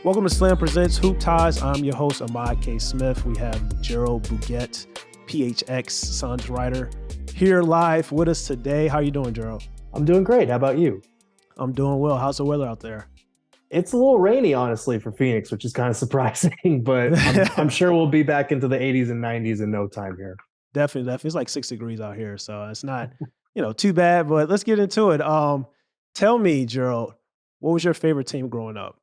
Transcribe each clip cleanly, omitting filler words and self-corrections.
Welcome to Slam Presents Hoop Ties. I'm your host, Ahmad K. Smith. We have Gerald Bourguet, PHNX Suns writer, here live with us today. How you doing, Gerald? I'm doing great. How about you? I'm doing well. How's the weather out there? It's a little rainy, honestly, for Phoenix, which is kind of surprising, but I'm sure we'll be back into the 80s and 90s in no time here. Definitely. It's like 6 degrees out here, so it's not, too bad. But let's get into it. Tell me, Gerald, what was your favorite team growing up?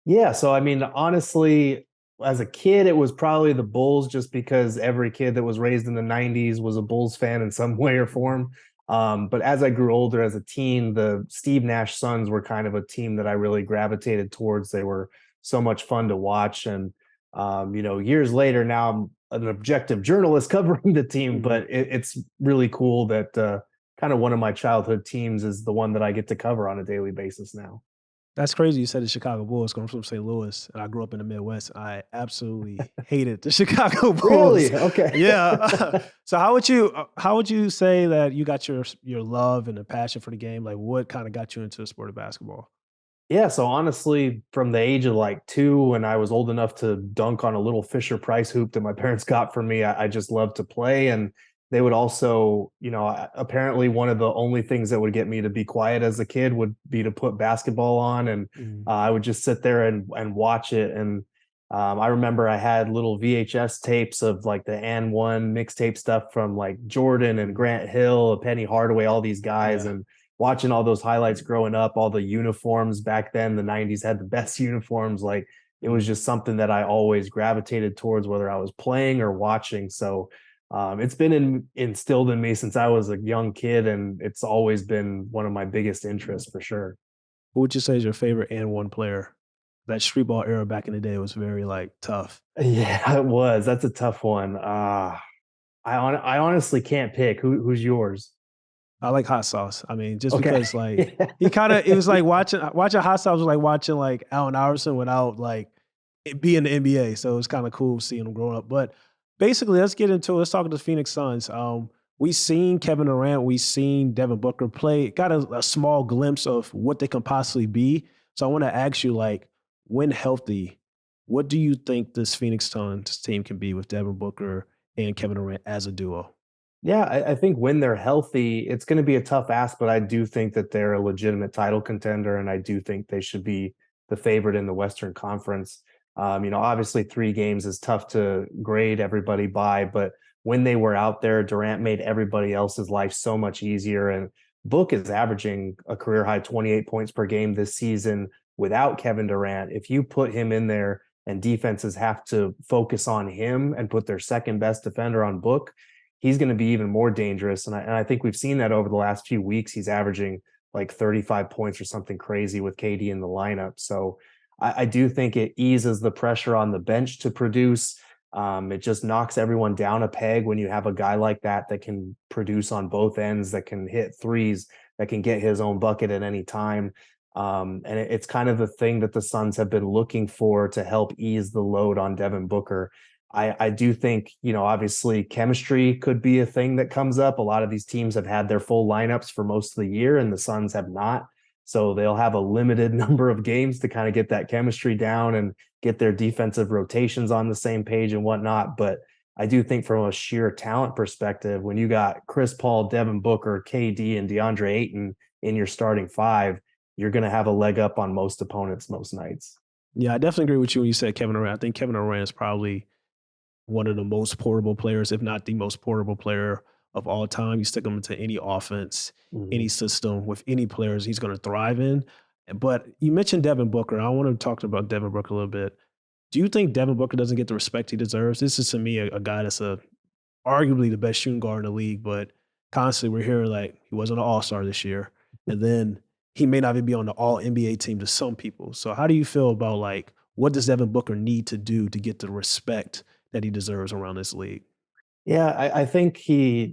Yeah, so I mean, honestly, as a kid, it was probably the Bulls just because every kid that was raised in the 90s was a Bulls fan in some way or form. But as I grew older as a teen, the Steve Nash Suns were kind of a team that I really gravitated towards. They were so much fun to watch. And, years later, now I'm an objective journalist covering the team, but it's really cool that kind of one of my childhood teams is the one that I get to cover on a daily basis now. That's crazy. You said the Chicago Bulls. 'Cause I'm from St. Louis, and I grew up in the Midwest. I absolutely hated the Chicago Bulls. Really? Okay. Yeah. So how would you say that you got your love and the passion for the game? Like, what kind of got you into the sport of basketball? Yeah, so honestly, from the age of like 2, when I was old enough to dunk on a little Fisher Price hoop that my parents got for me, I just loved to play. And they would also, apparently one of the only things that would get me to be quiet as a kid would be to put basketball on, and Mhm. I would just sit there and watch it. And I remember I had little VHS tapes of like the and one mixtape stuff from like Jordan and Grant Hill, Penny Hardaway, all these guys, Yeah. and watching all those highlights growing up, all the uniforms back then, the 90s had the best uniforms. Like it was Mhm. just something that I always gravitated towards, whether I was playing or watching. So it's been instilled in me since I was a young kid, and it's always been one of my biggest interests for sure. Who would you say is your favorite and one player? That street ball era back in the day was very like tough. Yeah, it was. That's a tough one. I honestly can't pick. Who's yours? I like hot sauce. I mean, just Okay. because like it was like watching hot sauce was like watching like Allen Iverson without like it being the NBA. So it's kind of cool seeing him growing up. But basically, let's talk to the Phoenix Suns. We seen Kevin Durant, we seen Devin Booker play, got a small glimpse of what they can possibly be. So I want to ask you, like, when healthy, what do you think this Phoenix Suns team can be with Devin Booker and Kevin Durant as a duo? Yeah, I think when they're healthy, it's going to be a tough ask, but I do think that they're a legitimate title contender, and I do think they should be the favorite in the Western Conference. Obviously, 3 games is tough to grade everybody by, but when they were out there, Durant made everybody else's life so much easier. And Book is averaging a career high 28 points per game this season without Kevin Durant. If you put him in there and defenses have to focus on him and put their second best defender on Book, he's going to be even more dangerous. And I think we've seen that over the last few weeks. He's averaging like 35 points or something crazy with KD in the lineup. So I do think it eases the pressure on the bench to produce. It just knocks everyone down a peg when you have a guy like that that can produce on both ends, that can hit threes, that can get his own bucket at any time. And it's kind of the thing that the Suns have been looking for to help ease the load on Devin Booker. I do think, obviously chemistry could be a thing that comes up. A lot of these teams have had their full lineups for most of the year, and the Suns have not. So they'll have a limited number of games to kind of get that chemistry down and get their defensive rotations on the same page and whatnot. But I do think from a sheer talent perspective, when you got Chris Paul, Devin Booker, KD, and DeAndre Ayton in your starting five, you're going to have a leg up on most opponents most nights. Yeah, I definitely agree with you when you said Kevin Durant. I think Kevin Durant is probably one of the most portable players, if not the most portable player of all time. You stick him into any offense, any Mhm. system with any players, he's going to thrive in. But you mentioned Devin Booker. I want to talk about Devin Booker a little bit. Do you think Devin Booker doesn't get the respect he deserves? This is to me a guy that's arguably the best shooting guard in the league, but constantly we're hearing like he wasn't an all-star this year. And then he may not even be on the all NBA team to some people. So how do you feel about like what does Devin Booker need to do to get the respect that he deserves around this league? Yeah, I think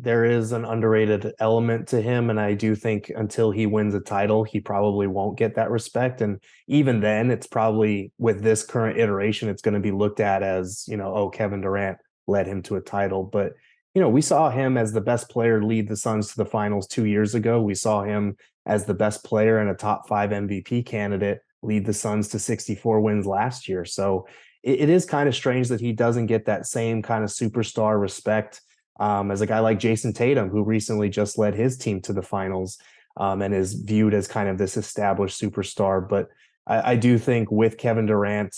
there is an underrated element to him, and I do think until he wins a title, he probably won't get that respect. And even then, it's probably with this current iteration, it's going to be looked at as, oh, Kevin Durant led him to a title. But we saw him as the best player lead the Suns to the finals 2 years ago. We saw him as the best player and a top 5 MVP candidate lead the Suns to 64 wins last year. So it is kind of strange that he doesn't get that same kind of superstar respect as a guy like Jason Tatum, who recently just led his team to the finals and is viewed as kind of this established superstar. But I do think with Kevin Durant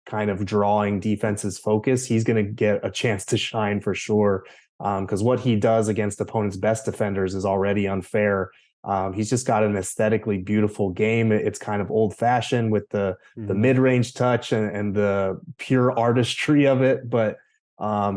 kind of drawing defense's focus, he's going to get a chance to shine for sure. Because what he does against opponents' best defenders is already unfair. He's just got an aesthetically beautiful game. It's kind of old fashioned with the mid range touch and the pure artistry of it. But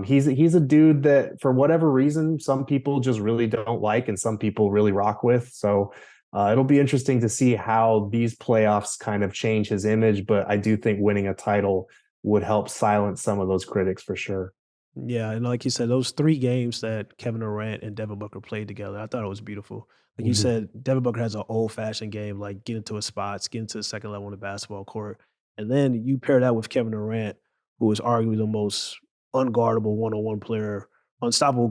he's a dude that for whatever reason some people just really don't like and some people really rock with. So it'll be interesting to see how these playoffs kind of change his image. But I do think winning a title would help silence some of those critics for sure. Yeah, and like you said, those 3 games that Kevin Durant and Devin Booker played together, I thought it was beautiful. Like you Mhm. said, Devin Booker has an old-fashioned game, like getting to his spots, getting to the second level on the basketball court, and then you pair that with Kevin Durant, who is arguably the most unguardable one-on-one player, unstoppable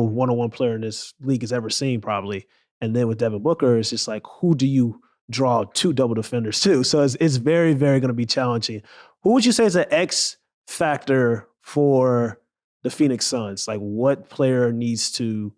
one-on-one player in this league has ever seen, probably. And then with Devin Booker, it's just like, who do you draw 2 double defenders to? So it's very, very going to be challenging. Who would you say is an X factor for the Phoenix Suns? Like, what player needs to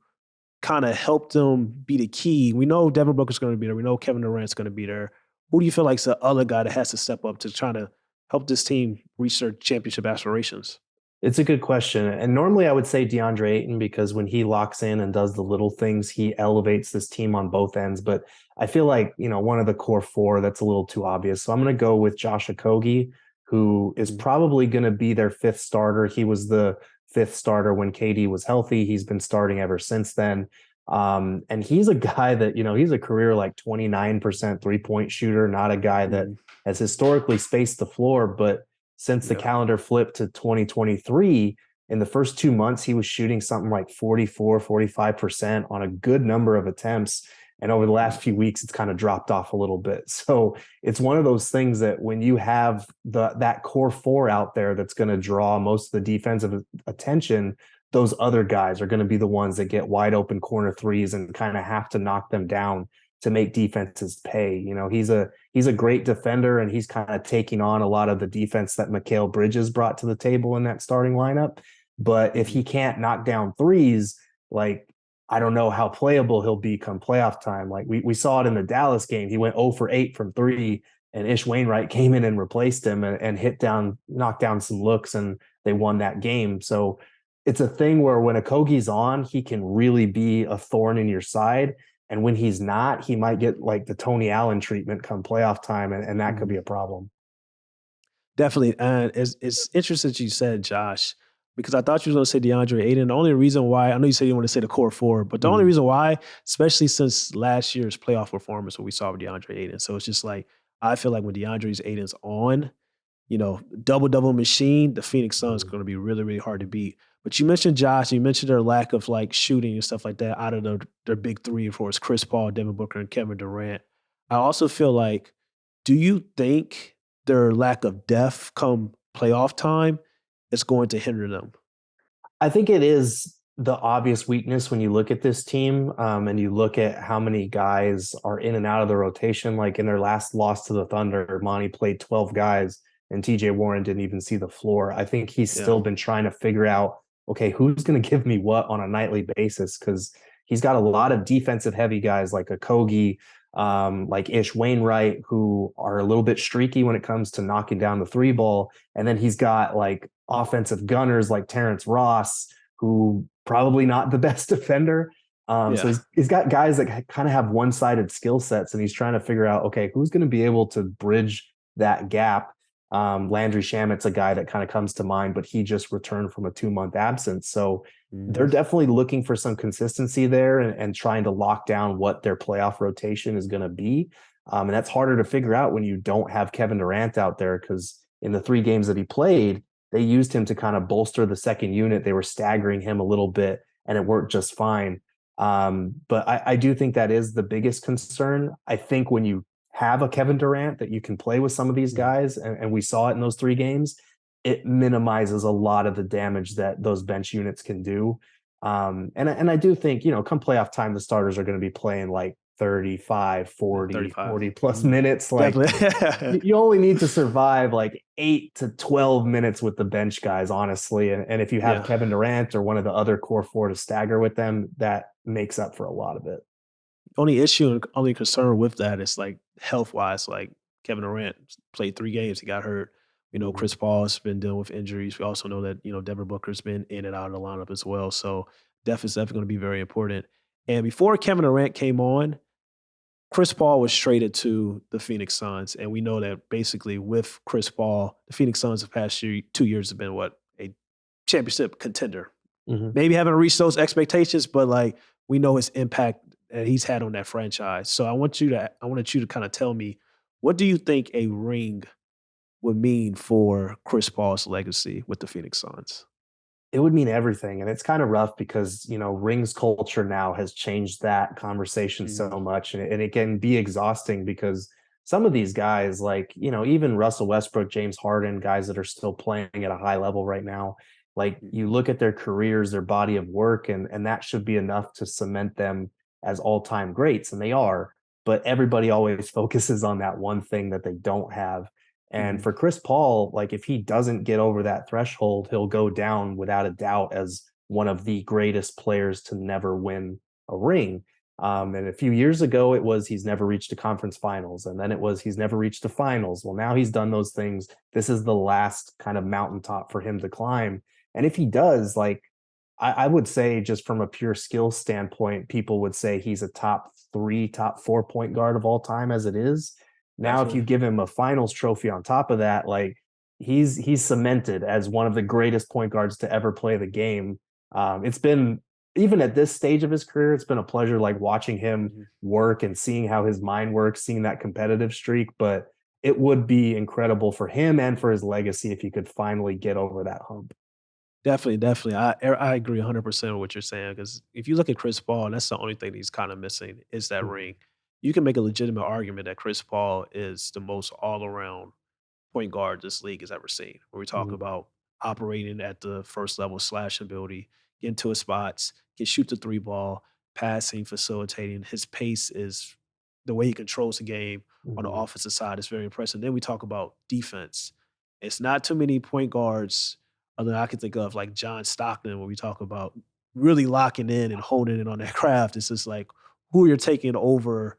kind of help them be the key? We know Devin Booker's going to be there. We know Kevin Durant's going to be there. Who do you feel like is the other guy that has to step up to try to help this team reach their championship aspirations? It's a good question. And normally I would say DeAndre Ayton because when he locks in and does the little things, he elevates this team on both ends. But I feel like, one of the core four, that's a little too obvious. So I'm going to go with Josh Okogie, who is Mm, probably going to be their fifth starter. He was the fifth starter when KD was healthy. He's been starting ever since then. And he's a guy that, he's a career like 29% 3-point shooter, not a guy that mm, has historically spaced the floor, but since the yeah. calendar flipped to 2023, in the first 2 months, he was shooting something like 44, 45% on a good number of attempts. And over the Mm, last few weeks, it's kind of dropped off a little bit. So it's one of those things that when you have that core four out there that's going to draw most of the defensive attention, those other guys are going to be the ones that get wide open corner threes and kind of have to knock them down to make defenses pay. He's a great defender and he's kind of taking on a lot of the defense that Mikal Bridges brought to the table in that starting lineup. But if mm, he can't knock down threes, like I don't know how playable he'll be come playoff time. Like we saw it in the Dallas game. He went 0 for 8 from three, and Ish Wainwright came in and replaced him and knocked down some looks, and they won that game. So it's a thing where when Okogie's on, he can really be a thorn in your side. And when he's not, he might get like the Tony Allen treatment come playoff time, and that could mm. be a problem. Definitely. And it's interesting that you said Josh, because I thought you were going to say DeAndre Ayton. The only reason why, I know you said you want to say the core four, but the only Mhm. reason why, especially since last year's playoff performance, what we saw with DeAndre Ayton. So it's just like, I feel like when DeAndre Ayton's on, double double machine, the Phoenix Suns Mhm. going to be really, really hard to beat. But you mentioned Josh, you mentioned their lack of like shooting and stuff like that out of their big three, of course, Chris Paul, Devin Booker, and Kevin Durant. I also feel like, do you think their lack of depth come playoff time is going to hinder them? I think it is the obvious weakness when you look at this team and you look at how many guys are in and out of the rotation. Like in their last loss to the Thunder, Monty played 12 guys and TJ Warren didn't even see the floor. I think he's Yeah. still been trying to figure out, okay, who's going to give me what on a nightly basis? Because he's got a lot of defensive heavy guys like a Kogi, like Ish Wainwright, who are a little bit streaky when it comes to knocking down the three ball. And then he's got like offensive gunners like Terrence Ross, who probably not the best defender. So Yeah. he's got guys that kind of have one-sided skill sets, and he's trying to figure out, okay, who's going to be able to bridge that gap. Landry Shamit's a guy that kind of comes to mind, but he just returned from a 2-month absence. So they're Mhm. definitely looking for some consistency there and trying to lock down what their playoff rotation is going to be. And that's harder to figure out when you don't have Kevin Durant out there because in the 3 games that he played, they used him to kind of bolster the second unit. They were staggering him a little bit, and it worked just fine. But I do think that is the biggest concern. I think when you have a Kevin Durant that you can play with some of these Mhm. guys, and we saw it in those 3 games, it minimizes a lot of the damage that those bench units can do. And I do think, come playoff time, the starters are going to be playing like 35, Yeah, 40, 35. 40 plus Mhm. minutes. Like Definitely. you only need to survive like 8 to 12 minutes with the bench guys, honestly. And if you have Yeah. Kevin Durant or one of the other core four to stagger with them, that makes up for a lot of it. Only issue and only concern with that is like health wise. Like Kevin Durant played 3 games, he got hurt. You know, Mhm. Chris Paul's been dealing with injuries. We also know that, you know, Devin Booker's been in and out of the lineup as well. So depth is definitely going to be very important. And before Kevin Durant came on, Chris Paul was traded to the Phoenix Suns. And we know that basically with Chris Paul, the Phoenix Suns the past 2 years have been what? A championship contender. Mhm. Maybe haven't reached those expectations, but like we know his impact that he's had on that franchise. So I wanted you to kind of tell me, what do you think a ring would mean for Chris Paul's legacy with the Phoenix Suns? It would mean everything. And it's kind of rough because, rings culture now has changed that conversation so Mhm, much. And it can be exhausting because some of these guys, like, even Russell Westbrook, James Harden, guys that are still playing at a high level right now, like you mhm, look at their careers, their body of work, and that should be enough to cement them as all-time greats. And they are, but everybody always focuses on that one thing that they don't have. And mhm, for Chris Paul, like if he doesn't get over that threshold, he'll go down without a doubt as one of the greatest players to never win a ring. And a few years ago, it was he's never reached a conference finals. And then it was he's never reached a finals. Well, now he's done those things. This is the last kind of mountaintop for him to climb. And if he does, like, I would say, just from a pure skill standpoint, people would say he's a top three, top four point guard of all time as it is. Now, if you definitely. give him a finals trophy on top of that, like he's cemented as one of the greatest point guards to ever play the game. It's been even at this stage of his career, it's been a pleasure like watching him Mhm. work and seeing how his mind works, seeing that competitive streak. But it would be incredible for him and for his legacy if he could finally get over that hump. Definitely, definitely. I agree 100% with what you're saying because if you look at Chris Paul, that's the only thing he's kind of missing is that Mhm. ring. You can make a legitimate argument that Chris Paul is the most all around point guard this league has ever seen. Where we talk Mhm. about operating at the first level, slash ability, getting to his spots, can shoot the three ball, passing, facilitating. His pace is the way he controls the game on the Mhm. offensive side is very impressive. Then we talk about defense. It's not too many point guards other than I can think of, like John Stockton, when we talk about really locking in and holding in on that craft. It's just like who you're taking over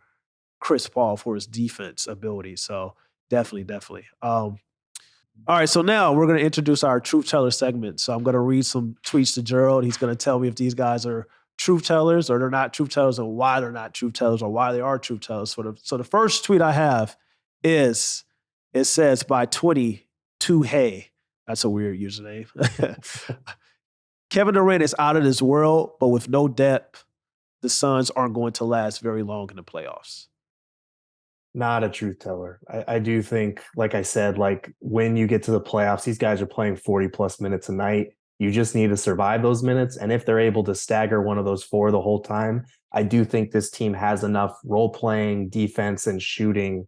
Chris Paul for his defense ability. So definitely, definitely. All right, so now we're going to introduce our truth teller segment. So I'm going to read some tweets to Gerald. He's going to tell me if these guys are truth tellers or they're not truth tellers and why they're not truth tellers or why they are truth tellers. So the first tweet I have is it says by 22 Hey. That's a weird username. Kevin Durant is out of this world, but with no depth, the Suns aren't going to last very long in the playoffs. Not a truth teller. I do think, like I said, like when you get to the playoffs, these guys are playing 40 plus minutes a night. You just need to survive those minutes. And if they're able to stagger one of those four the whole time, I do think this team has enough role playing, defense, and shooting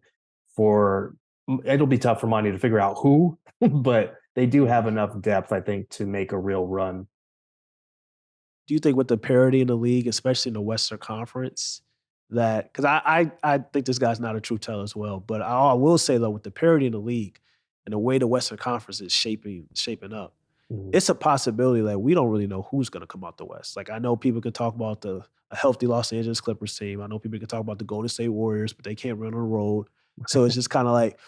for it'll be tough for Monty to figure out who, but they do have Mhm. enough depth, I think, to make a real run. Do you think with the parity in the league, especially in the Western Conference, that because I think this guy's not a true teller as well, but I will say though, with the parity in the league and the way the Western Conference is shaping up, Mhm. it's a possibility that we don't really know who's going to come out the West. Like I know people can talk about a healthy Los Angeles Clippers team. I know people can talk about the Golden State Warriors, but they can't run on the road. So it's just kind of like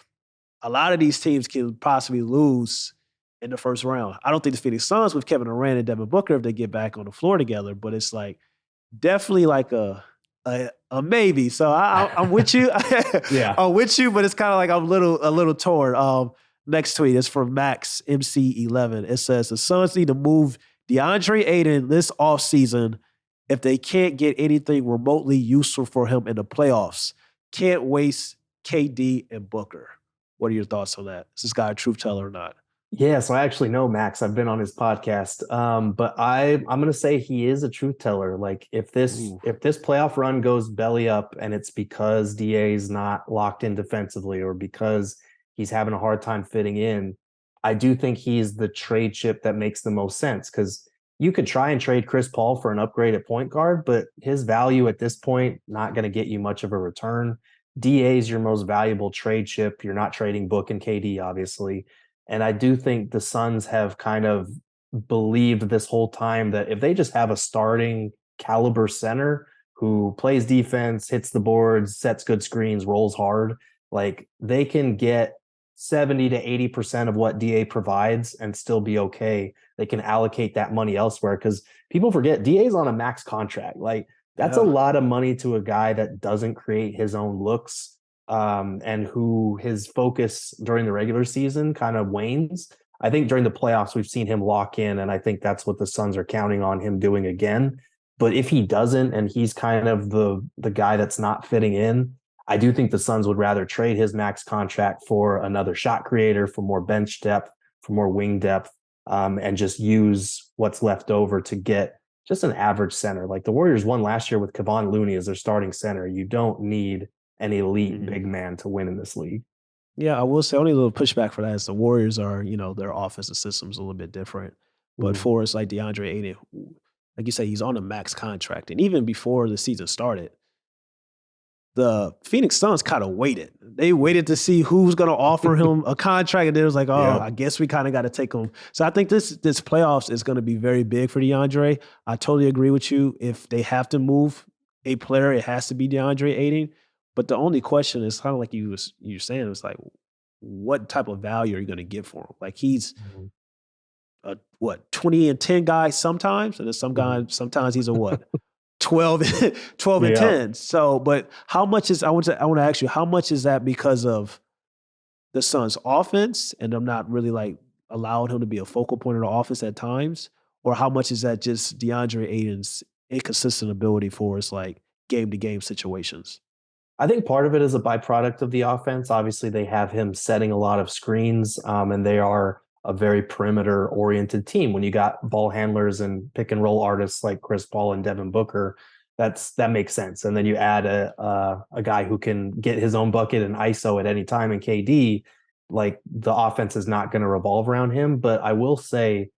a lot of these teams can possibly lose in the first round. I don't think the Phoenix Suns with Kevin Durant and Devin Booker if they get back on the floor together, but it's like definitely like a maybe. So I'm with you. Yeah. I'm with you, but it's kind of like I'm a little torn. Next tweet is from Max MC11. It says the Suns need to move DeAndre Ayton this offseason if they can't get anything remotely useful for him in the playoffs. Can't waste KD and Booker. What are your thoughts on that? Is this guy a truth teller or not? Yeah, so I actually know Max. I've been on his podcast. But I'm gonna say he is a truth teller. Like Ooh. if this playoff run goes belly up and it's because DA is not locked in defensively or because he's having a hard time fitting in, I do think he's the trade chip that makes the most sense because you could try and trade Chris Paul for an upgrade at point guard, but his value at this point, not going to get you much of a return. DA is your most valuable trade chip. You're not trading Book and KD, obviously. And I do think the Suns have kind of believed this whole time that if they just have a starting caliber center who plays defense, hits the boards, sets good screens, rolls hard, like they can get 70 to 80% of what DA provides and still be okay. They can allocate that money elsewhere because people forget DA is on a max contract. Like that's a Yeah. lot of money to a guy that doesn't create his own looks, and who his focus during the regular season kind of wanes. I think during the playoffs, we've seen him lock in, and I think that's what the Suns are counting on him doing again. But if he doesn't, and he's kind of the guy that's not fitting in, I do think the Suns would rather trade his max contract for another shot creator, for more bench depth, for more wing depth, and just use what's left over to get just an average center. Like the Warriors won last year with Kevon Looney as their starting center. You don't need an elite Mhm. big man to win in this league. Yeah, I will say only a little pushback for that is the Warriors are, their offensive system's a little bit different. But Mhm. for us, like DeAndre Ayton, like you say, he's on a max contract. And even before the season started, the Phoenix Suns kind of waited. They waited to see who's going to offer him a contract, and they was like, "Oh, Yeah. I guess we kind of got to take him." So I think this playoffs is going to be very big for DeAndre. I totally agree with you. If they have to move a player, it has to be DeAndre Ayton. But the only question is kind of like you were saying, it's like, what type of value are you going to get for him? Like he's Mhm. a what 20 and 10 guy sometimes, and then Mhm. sometimes he's a what 12, 12 and Yeah. 10. So, but how much is I want to ask you, how much is that because of the Suns offense and them not really like allowing him to be a focal point of the offense at times? Or how much is that just DeAndre Ayton's inconsistent ability for his like game to game situations? I think part of it is a byproduct of the offense. Obviously, they have him setting a lot of screens, and they are a very perimeter oriented team. When you got ball handlers and pick and roll artists like Chris Paul and Devin Booker, that makes sense. And then you add a guy who can get his own bucket and ISO at any time in KD. Like the offense is not going to revolve around him. But I will say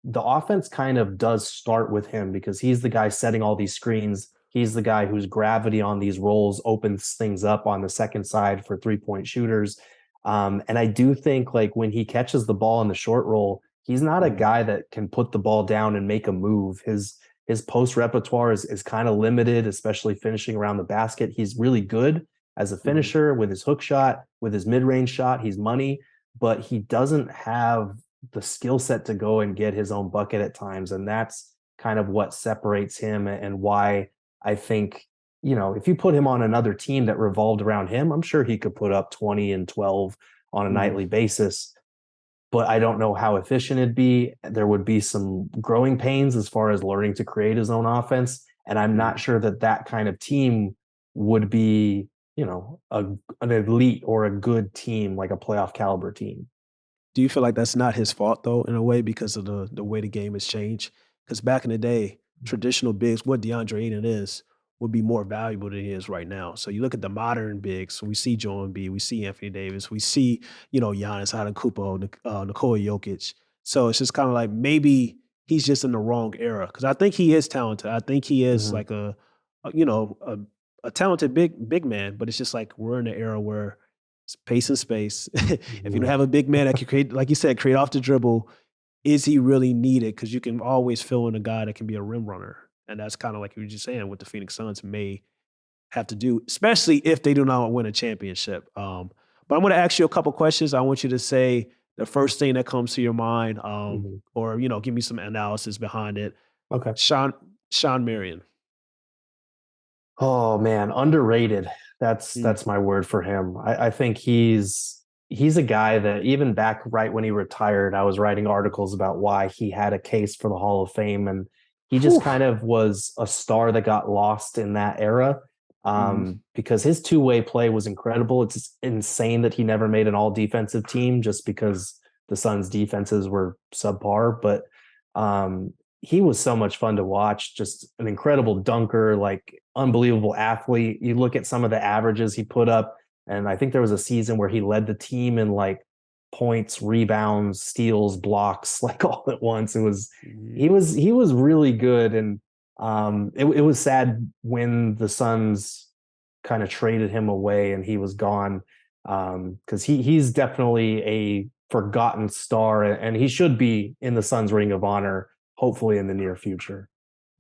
the offense kind of does start with him because he's the guy setting all these screens. He's the guy whose gravity on these rolls opens things up on the second side for 3-point shooters. And I do think like when he catches the ball in the short roll, he's not a Mhm, guy that can put the ball down and make a move. His post repertoire is kind of limited, especially finishing around the basket. He's really good as a mhm. finisher with his hook shot, with his mid range shot. He's money, but he doesn't have the skill set to go and get his own bucket at times. And that's kind of what separates him and why I think, if you put him on another team that revolved around him, I'm sure he could put up 20 and 12 on a Mhm, nightly basis. But I don't know how efficient it'd be. There would be some growing pains as far as learning to create his own offense. And I'm not mhm. sure that kind of team would be, an elite or a good team, like a playoff caliber team. Do you feel like that's not his fault though, in a way, because of the way the game has changed? Because back in the day, traditional bigs, what DeAndre Ayton is, would be more valuable than he is right now. So you look at the modern bigs, we see Joel Embiid, we see Anthony Davis, we see, Giannis Antetokounmpo, Nikola Jokic. So it's just kind of like maybe he's just in the wrong era. Because I think he is talented. I think he is Mhm. like a talented big man. But it's just like we're in an era where it's pace and space. If you don't Yeah. have a big man that can create, like you said, create off the dribble, is he really needed? Because you can always fill in a guy that can be a rim runner. And that's kind of like you were just saying what the Phoenix Suns may have to do, especially if they do not win a championship. But I'm going to ask you a couple questions. I want you to say the first thing that comes to your mind, Mhm. or give me some analysis behind it. Okay. Sean Sean Marion. Oh man, underrated. That's Mm. that's my word for him. I think he's a guy that even back right when he retired, I was writing articles about why he had a case for the Hall of Fame, and he just Whew. kind of was a star that got lost in that era. Mhm. Because his two-way play was incredible. It's insane that he never made an all defensive team just because the Suns defenses were subpar. But um, he was so much fun to watch. Just an incredible dunker, like unbelievable athlete. You look at some of the averages he put up, and I think there was a season where he led the team in like points, rebounds, steals, blocks, like all at once. Mhm. He was really good, and it was sad when the Suns kind of traded him away and he was gone, because he's definitely a forgotten star, and he should be in the Suns Ring of Honor, hopefully in the near future.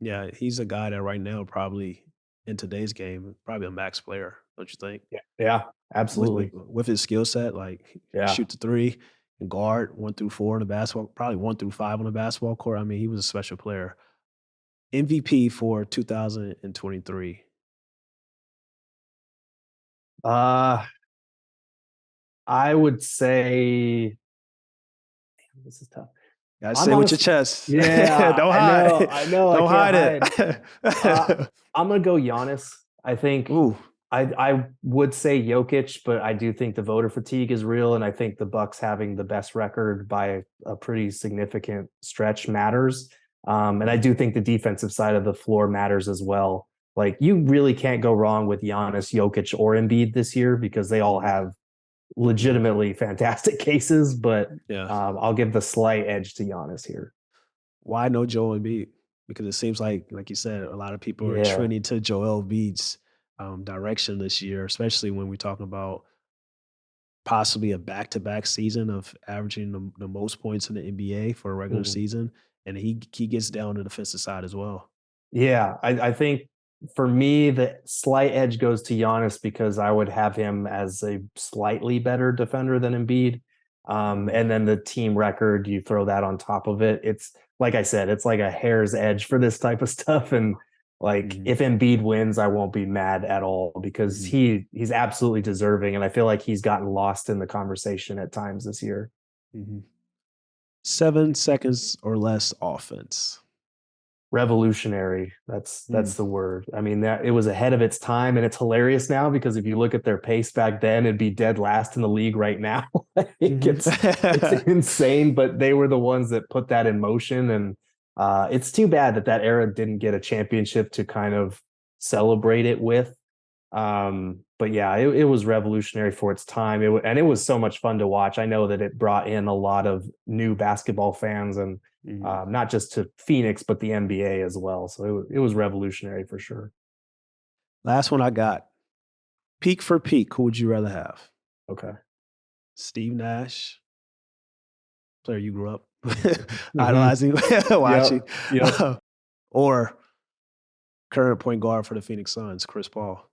Yeah, he's a guy that right now probably in today's game, probably a max player, don't you think? Yeah, yeah, With absolutely. with his skill set, like he Yeah. shoot the three and guard 1 through 4 in the basketball, probably 1 through 5 on the basketball court. I mean, he was a special player. MVP for 2023. Uh, I would say this is tough. Gotta I'm say with your honest. chest. Yeah, Don't I know. hide. I know. I Don't can't hide hide. Uh, it. I'm gonna go Giannis. I think Ooh. I would say Jokic, but I do think the voter fatigue is real, and I think the Bucks having the best record by a pretty significant stretch matters. And I do think the defensive side of the floor matters as well. Like you really can't go wrong with Giannis, Jokic, or Embiid this year because they all Mhm, have mhm. legitimately fantastic cases. But Yeah. I'll give the slight edge to Giannis here. Why no Joel Embiid? Because it seems like you said, a lot of people are Yeah. trending to Joel Embiid's direction this year, especially when we're talking about possibly a back-to-back season of averaging the most points in the NBA for a regular Mhm. season, and he gets down the defensive side as well. Yeah, I think for me, the slight edge goes to Giannis because I would have him as a slightly better defender than Embiid. Mhm, And then the team record, you throw that on top of it. It's like I said, it's like a hair's edge for this type of stuff. And like mhm, if Embiid wins, I won't be mad at all because mhm, he's absolutely deserving. And I feel like he's gotten lost in the conversation at times this year. mhm. 7 seconds or less offense. Revolutionary. Mm. That's the word. I mean, that it was ahead of its time, and it's hilarious now because if you look at their pace back then, it'd be dead last in the league right now. Like, Mhm. it's insane, but they were the ones that put that in motion, and it's too bad that that era didn't get a championship to kind of celebrate it with. But yeah, it was revolutionary for its time. And it was so much fun to watch. I know that it brought in a lot of new basketball fans, and Mhm. not just to Phoenix, but the NBA as well. So it was revolutionary for sure. Last one I got. Peak for peak, who would you rather have? Okay. Steve Nash, player you grew up Hmm. idolizing, Yep. watching, Yep. or current point guard for the Phoenix Suns, Chris Paul?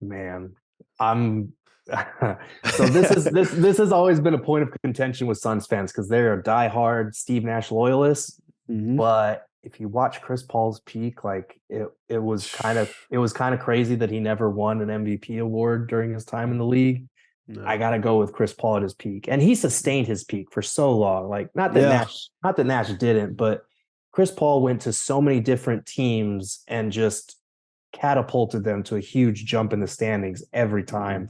Man, I'm so this has always been a point of contention with Suns fans because they're diehard Steve Nash loyalists. Mhm. But if you watch Chris Paul's peak, like it was kind of crazy that he never won an MVP award during his time in the league. I No. gotta go with Chris Paul at his peak. And he sustained his peak for so long. Like Yeah. not that Nash didn't, but Chris Paul went to so many different teams and just catapulted them to a huge jump in the standings every Mhm. time.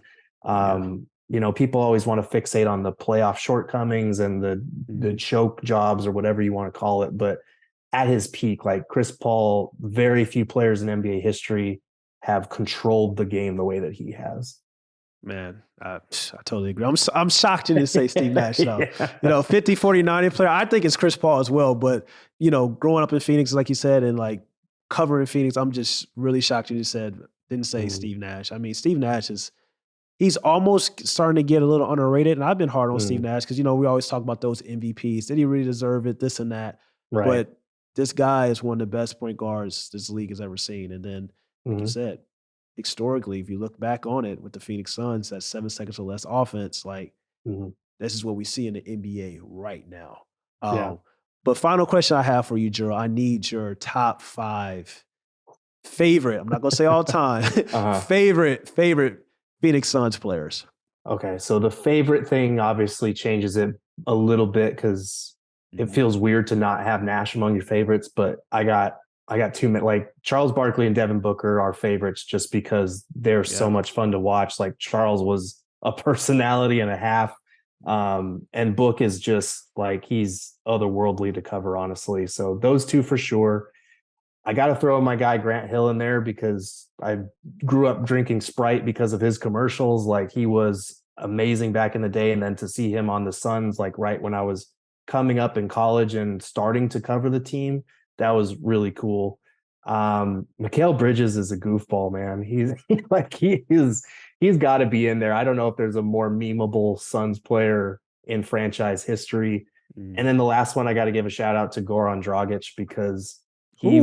Yeah. People always want to fixate on the playoff shortcomings and the Mhm. choke jobs or whatever you want to call it. But at his peak, like Chris Paul, very few players in NBA history have controlled the game the way that he has. Man, I totally agree. I'm shocked you didn't say Steve Nash though. You Yeah. know, 50, 40, 90 player. I think it's Chris Paul as well, but growing up in Phoenix, like you said, and like covering Phoenix, I'm just really shocked you didn't say Mm, Steve Nash. I mean, Steve Nash he's almost starting to get a little underrated. And I've been hard on Steve mm, Nash because we always talk about those MVPs. Did he really deserve it? This and that. right. But this guy is one of the best point guards this league has ever seen. And then, like you Mhm, said, historically, if you look back on it with the Phoenix Suns, that 7 seconds or less offense, like mhm. this is what we see in the NBA right now. Yeah. But final question I have for you, Gerald. I need your top five favorite. I'm not gonna say all time. Uh-huh. favorite Phoenix Suns players. Okay, so the favorite thing obviously changes it a little bit because it Mhm. feels weird to not have Nash among your favorites, but I got two men like Charles Barkley and Devin Booker are favorites just because they're so Yeah. much fun to watch. Like Charles was a personality and a half. And Book is just like he's otherworldly to cover, honestly. So those two for sure. I got to throw my guy Grant Hill in there because I grew up drinking Sprite because of his commercials. Like he was amazing back in the day. And then to see him on the Suns, like right when I was coming up in college and starting to cover the team, that was really cool. Mikal Bridges is a goofball, man. He's like he's got to be in there. I don't know if there's a more memeable Suns player in franchise history. Mm. And then the last one, I got to give a shout out to Goran Dragic, because Ooh. he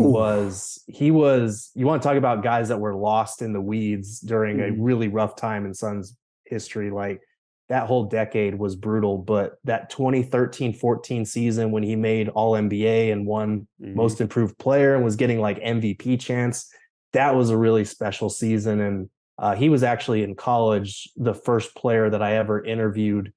was you want to talk about guys that were lost in the weeds during a really rough time in Suns history. Like that whole decade was brutal, but that 2013-14 season when he made all NBA and won most improved player and was getting like MVP chance, that was a really special season. And he was actually in college the first player that I ever interviewed.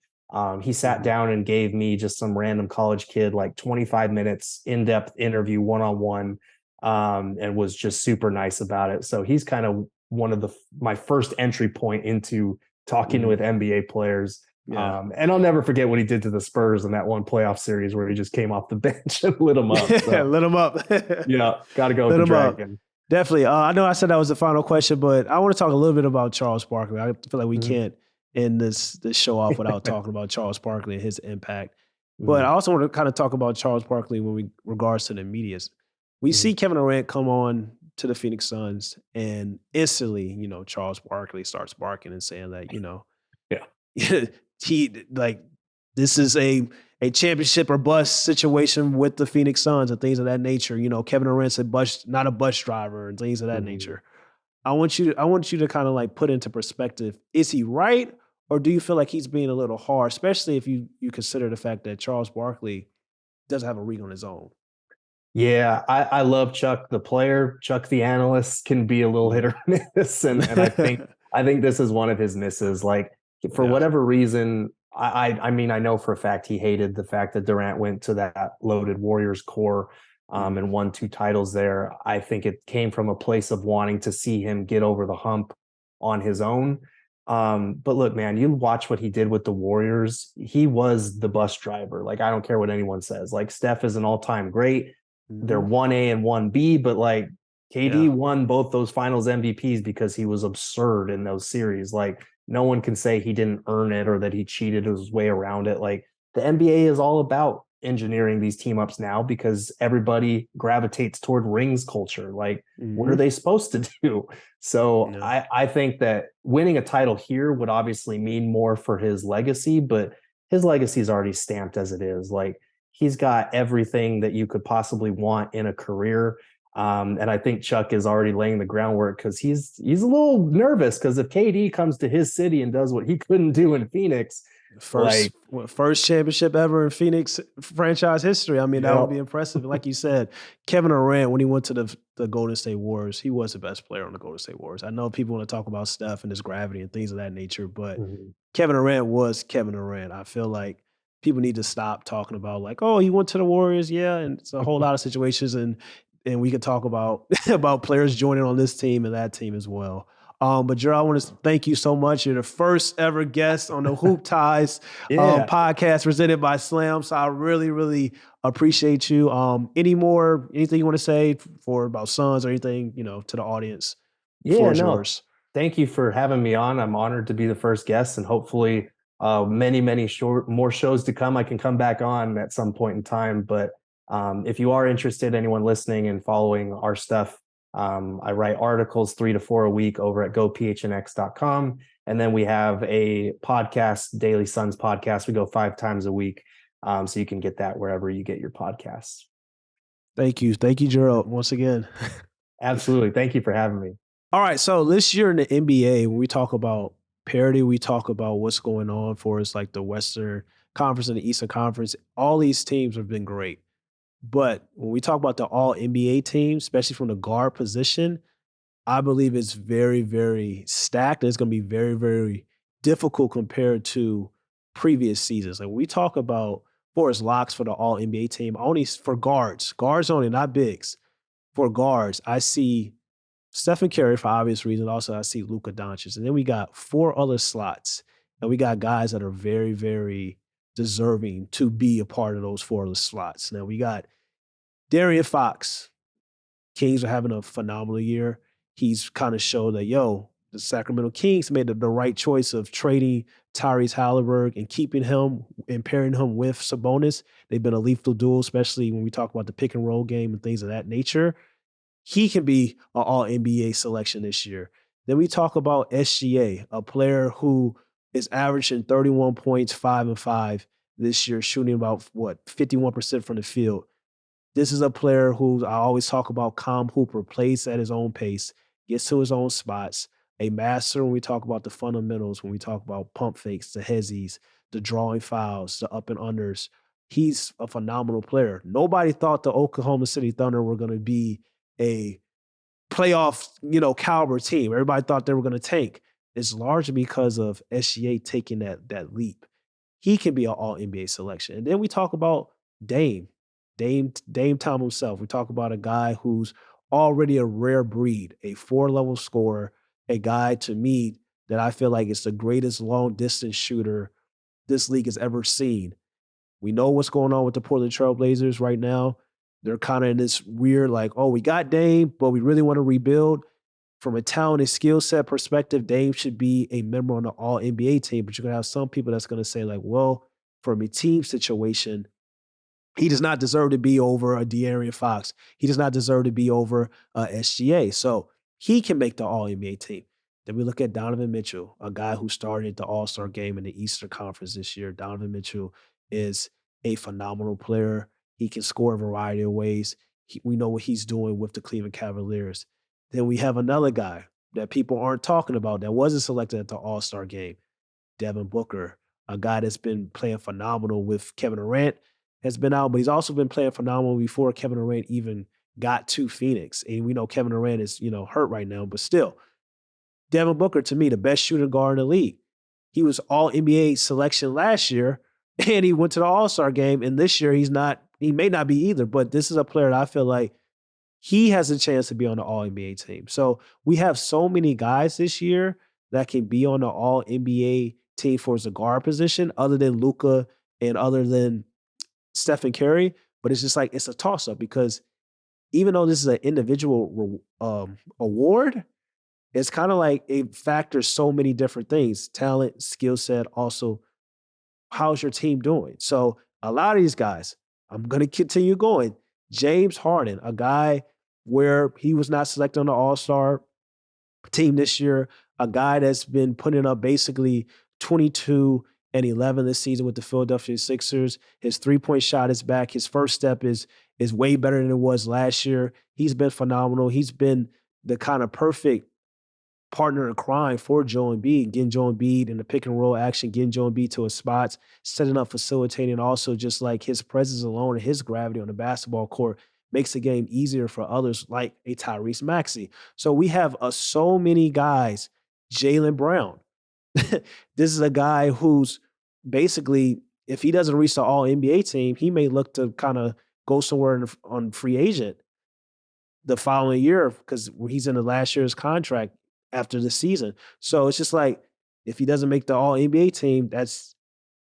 He sat down and gave me, just some random college kid, like 25 minutes in-depth interview one-on-one, and was just super nice about it. So he's kind of one of my first entry point into talking with NBA players. Yeah. And I'll never forget what he did to the Spurs in that one playoff series where he just came off the bench and lit them up. So, lit them up. yeah, got to go with the Dragon. Definitely. I know I said that was the final question, but I want to talk a little bit about Charles Barkley. I feel like we can't end this show off without talking about Charles Barkley and his impact. But I also want to kind of talk about Charles Barkley when regards to the media. We see Kevin Durant come on to the Phoenix Suns, and instantly, Charles Barkley starts barking and saying that, he like this is a championship or bust situation with the Phoenix Suns and things of that nature. Kevin Durant's not a bus driver and things of that nature. I want you to kind of like put into perspective, is he right? Or do you feel like he's being a little hard, especially if you consider the fact that Charles Barkley doesn't have a ring on his own? Yeah, I love Chuck the player. Chuck the analyst can be a little hit or miss, and I think this is one of his misses. Like for whatever reason, I mean, I know for a fact he hated the fact that Durant went to that loaded Warriors core and won 2 titles there. I think it came from a place of wanting to see him get over the hump on his own. But look, man, you watch what he did with the Warriors. He was the bus driver. Like, I don't care what anyone says. Like, Steph is an all-time great. They're 1A and 1B, but like KD won both those finals MVPs because he was absurd in those series. Like, no one can say he didn't earn it or that he cheated his way around it. Like, the NBA is all about engineering these team ups now because everybody gravitates toward rings culture. Like, what are they supposed to do? So I think that winning a title here would obviously mean more for his legacy, but his legacy is already stamped as it is. Like, he's got everything that you could possibly want in a career. And I think Chuck is already laying the groundwork because he's a little nervous because if KD comes to his city and does what he couldn't do in Phoenix, first championship ever in Phoenix franchise history. I mean, that would be impressive. Like you said, Kevin Durant, when he went to the Golden State Warriors, he was the best player on the Golden State Warriors. I know people want to talk about Steph and his gravity and things of that nature, but Kevin Durant was Kevin Durant. I feel like people need to stop talking about like, oh, he went to the Warriors, and it's a whole lot of situations, and we could talk about about players joining on this team and that team as well. But Gerald, I want to thank you so much. You're the first ever guest on the Hoop Ties podcast presented by Slam. So I really, really appreciate you. Anything you want to say about Suns or anything, to the audience? Yours. Thank you for having me on. I'm honored to be the first guest, and hopefully many more shows to come. I can come back on at some point in time. But if you are interested, anyone listening and following our stuff, I write articles 3 to 4 a week over at gophnx.com. And then we have a podcast, Daily Suns podcast. We go 5 times a week. So you can get that wherever you get your podcasts. Thank you. Thank you, Gerald, once again. Absolutely. Thank you for having me. All right. So this year in the NBA, when we talk about parity, we talk about what's going on for us, like the Western Conference and the Eastern Conference. All these teams have been great. But when we talk about the all NBA team, especially from the guard position, I believe it's very, very stacked. It's going to be very, very difficult compared to previous seasons. Like when we talk about Forrest Locks for the all NBA team, only for guards only, not bigs. For guards, I see Stephen Curry for obvious reasons. Also, I see Luka Doncic. And then we got 4 other slots. And we got guys that are very, very deserving to be a part of those 4 other slots. Now we got De'Aaron Fox. Kings are having a phenomenal year. He's kind of showed that, the Sacramento Kings made the right choice of trading Tyrese Halliburton and keeping him and pairing him with Sabonis. They've been a lethal duel, especially when we talk about the pick and roll game and things of that nature. He can be an all NBA selection this year. Then we talk about SGA, a player who is averaging 31 points, 5 and 5 this year, shooting about 51% from the field. This is a player who I always talk about, calm hooper, plays at his own pace, gets to his own spots, a master when we talk about the fundamentals, when we talk about pump fakes, the hezzies, the drawing fouls, the up and unders. He's a phenomenal player. Nobody thought the Oklahoma City Thunder were going to be a playoff, caliber team. Everybody thought they were going to tank. It's largely because of SGA taking that leap. He can be an all NBA selection. And then we talk about Dame. Dame Time himself. We talk about a guy who's already a rare breed, a 4-level scorer, a guy to me that I feel like is the greatest long distance shooter this league has ever seen. We know what's going on with the Portland Trail Blazers right now. They're kind of in this weird, like, oh, we got Dame, but we really want to rebuild. From a talent and skill set perspective, Dame should be a member on the all NBA team, but you're going to have some people that's going to say, like, well, from a team situation, he does not deserve to be over a De'Aaron Fox. He does not deserve to be over SGA. So he can make the all NBA team. Then we look at Donovan Mitchell, a guy who started the All-Star game in the Eastern Conference this year. Donovan Mitchell is a phenomenal player. He can score a variety of ways. We know what he's doing with the Cleveland Cavaliers. Then we have another guy that people aren't talking about that wasn't selected at the All-Star game, Devin Booker, a guy that's been playing phenomenal with Kevin Durant, has been out, but he's also been playing phenomenal before Kevin Durant even got to Phoenix. And we know Kevin Durant is, hurt right now, but still, Devin Booker, to me, the best shooting guard in the league. He was all NBA selection last year, and he went to the All-Star game. And this year, he may not be either, but this is a player that I feel like he has a chance to be on the all NBA team. So we have so many guys this year that can be on the all NBA team for the guard position, other than Luka and other than Stephen Curry. But it's just like, it's a toss up because even though this is an individual award, it's kind of like it factors so many different things: talent, skill set, also how's your team doing. So a lot of these guys, I'm going to continue going. James Harden, a guy where he was not selected on the All-Star team this year, a guy that's been putting up basically 22 and 11 this season with the Philadelphia Sixers. His three-point shot is back. His first step is way better than it was last year. He's been phenomenal. He's been the kind of perfect partner in crime for Joel Embiid, getting Joel Embiid in the pick and roll action, getting Joel Embiid to his spots, setting up, facilitating. Also, just like his presence alone and his gravity on the basketball court makes the game easier for others like a Tyrese Maxey. So we have so many guys. Jaylen Brown. This is a guy who's basically, if he doesn't reach the all NBA team, he may look to kind of go somewhere on free agent the following year because he's in the last year's contract after the season. So it's just like, if he doesn't make the all NBA team, that's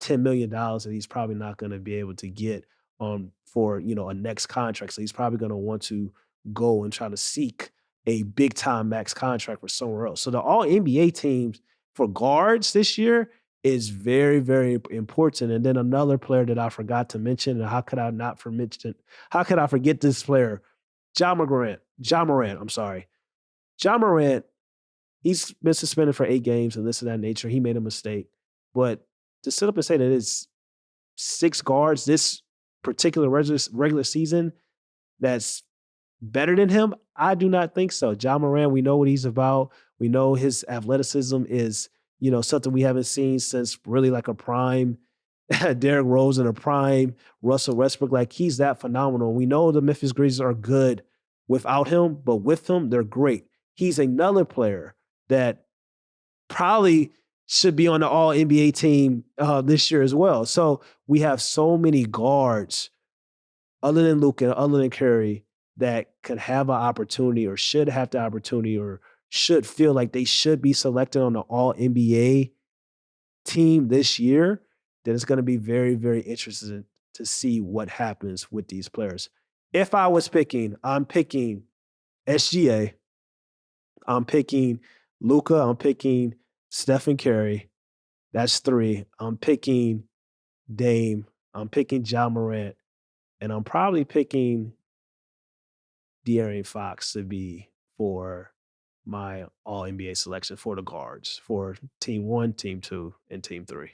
$10 million that he's probably not going to be able to get for, a next contract. So he's probably going to want to go and try to seek a big time max contract for somewhere else. So the all NBA teams for guards this year is very, very important. And then another player that I forgot to mention, and how could I forget this player? Ja Morant, I'm sorry. Ja Morant, he's been suspended for 8 games and this and that nature. He made a mistake. But to sit up and say that it's 6 guards this particular regular season that's better than him, I do not think so. Ja Morant, we know what he's about. We know his athleticism is, something we haven't seen since really like a prime Derrick Rose and a prime Russell Westbrook. Like, he's that phenomenal. We know the Memphis Grizzlies are good without him, but with him, they're great. He's another player that probably should be on the all NBA team this year as well. So we have so many guards other than Luka, other than Curry, that could have an opportunity or should have the opportunity or should feel like they should be selected on the all NBA team this year, that it's going to be very, very interesting to see what happens with these players. If I was picking, I'm picking SGA, I'm picking Luka, I'm picking Stephen Curry, That's 3. I'm picking Dame. I'm picking Ja Morant, and I'm probably picking De'Aaron Fox to be for my All NBA selection for the guards for Team 1, Team 2, and Team 3.